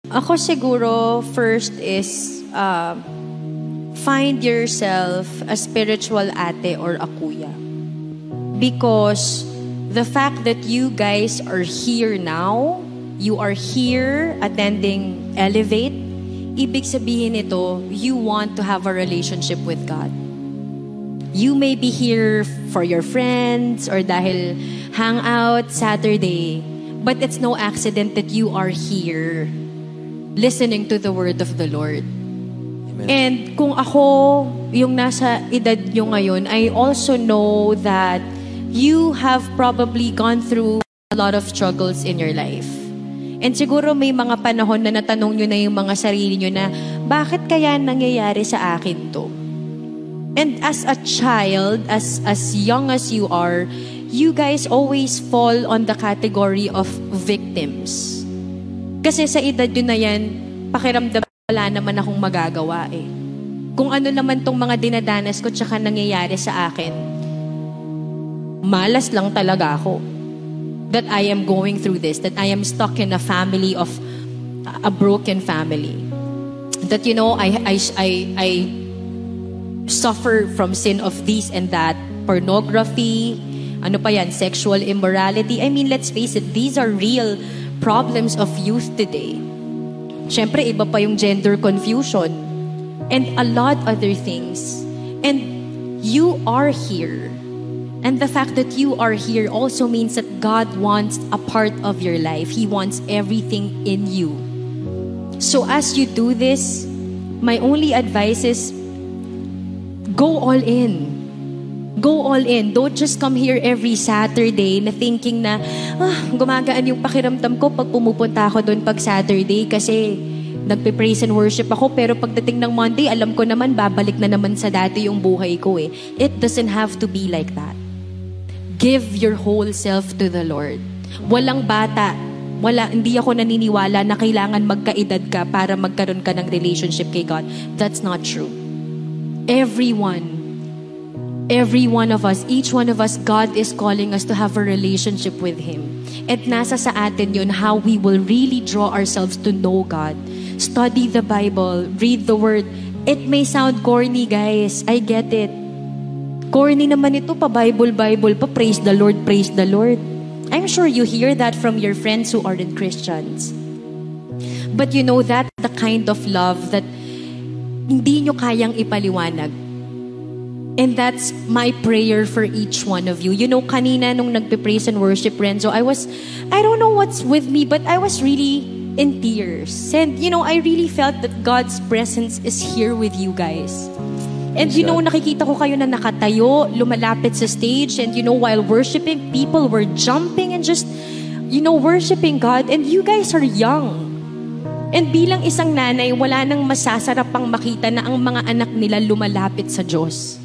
Ako siguro, first is find yourself a spiritual ate or a kuya. Because the fact that you guys are here now, you are here attending Elevate, ibig sabihin ito, you want to have a relationship with God. You may be here for your friends or dahil hangout Saturday, but it's no accident that you are here listening to the word of the Lord. Amen. And kung ako, yung nasa edad nyo ngayon, I also know that you have probably gone through a lot of struggles in your life. And siguro may mga panahon na natanong nyo na yung mga sarili nyo na, bakit kaya nangyayari sa akin to? And as a child, as young as you are, you guys always fall on the category of victims. Kasi sa edad yun na yan, pakiramdam wala naman akong magagawa eh. Kung ano naman tong mga dinadanas ko tsaka nangyayari sa akin, malas lang talaga ako. That I am going through this, that I am stuck in a family of a broken family. That you know, I suffer from sin of this and that, pornography, ano pa yan, sexual immorality. I mean, let's face it, these are real problems of youth today. Siyempre, iba pa yung gender confusion and a lot other things. And you are here. And the fact that you are here also means that God wants a part of your life. He wants everything in you. So as you do this, my only advice is go all in. Go all in. Don't just come here every Saturday na thinking na, gumagaan yung pakiramdam ko pag pumupunta ako doon pag Saturday kasi nagpe-praise and worship ako, pero pagdating ng Monday, alam ko naman, babalik na naman sa dati yung buhay ko eh. It doesn't have to be like that. Give your whole self to the Lord. Walang bata, hindi ako naniniwala na kailangan magkaedad ka para magkaroon ka ng relationship kay God. That's not true. Every one of us, each one of us, God is calling us to have a relationship with Him. At nasa sa atin yun, how we will really draw ourselves to know God. Study the Bible, read the Word. It may sound corny, guys. I get it. Corny naman ito, pa-Bible pa, praise the Lord, praise the Lord. I'm sure you hear that from your friends who aren't Christians. But you know, that's the kind of love that hindi nyo kayang ipaliwanag. And that's my prayer for each one of you. You know, kanina nung nagpe-praise and worship, Renzo, I don't know what's with me, but I was really in tears. And, you know, I really felt that God's presence is here with you guys. And, you know, nakikita ko kayo na nakatayo, lumalapit sa stage, and, you know, while worshiping, people were jumping and just, you know, worshiping God. And you guys are young. And bilang isang nanay, wala nang masasarap pang makita na ang mga anak nila lumalapit sa Diyos.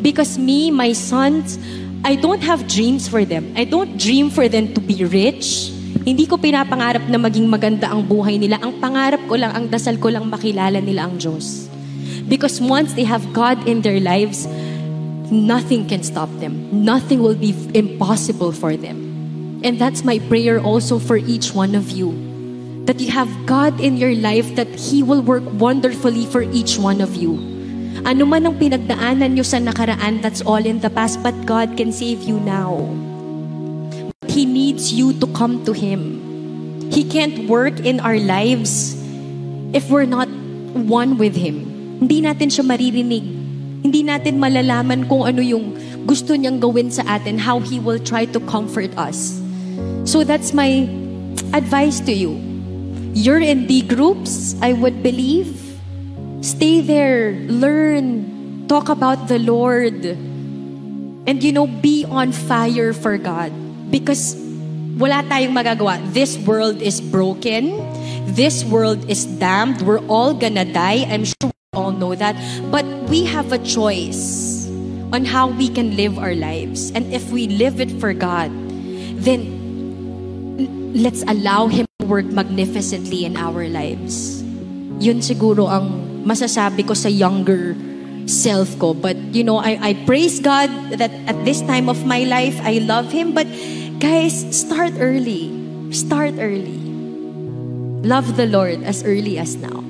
Because me, my sons, I don't have dreams for them. I don't dream for them to be rich. Hindi ko pinapangarap na maging maganda ang buhay nila. Ang pangarap ko lang, ang dasal ko lang makilala nila ang Diyos. Because once they have God in their lives, nothing can stop them. Nothing will be impossible for them. And that's my prayer also for each one of you. That you have God in your life, that He will work wonderfully for each one of you. Ano man ang pinagdaanan nyo sa nakaraan, that's all in the past, but God can save you now. He needs you to come to Him. He can't work in our lives if we're not one with Him. Hindi natin siya maririnig. Hindi natin malalaman kung ano yung gusto niyang gawin sa atin, how He will try to comfort us. So that's my advice to you. You're in D groups, I would believe. Stay there, learn, talk about the Lord, and you know, be on fire for God. Because wala tayong magagawa. This world is broken. This world is damned. We're all gonna die. I'm sure we all know that. But we have a choice on how we can live our lives. And if we live it for God, then let's allow Him to work magnificently in our lives. Yun siguro ang masasabi ko sa younger self ko. But, I praise God that at this time of my life, I love Him. But, guys, start early. Start early. Love the Lord as early as now.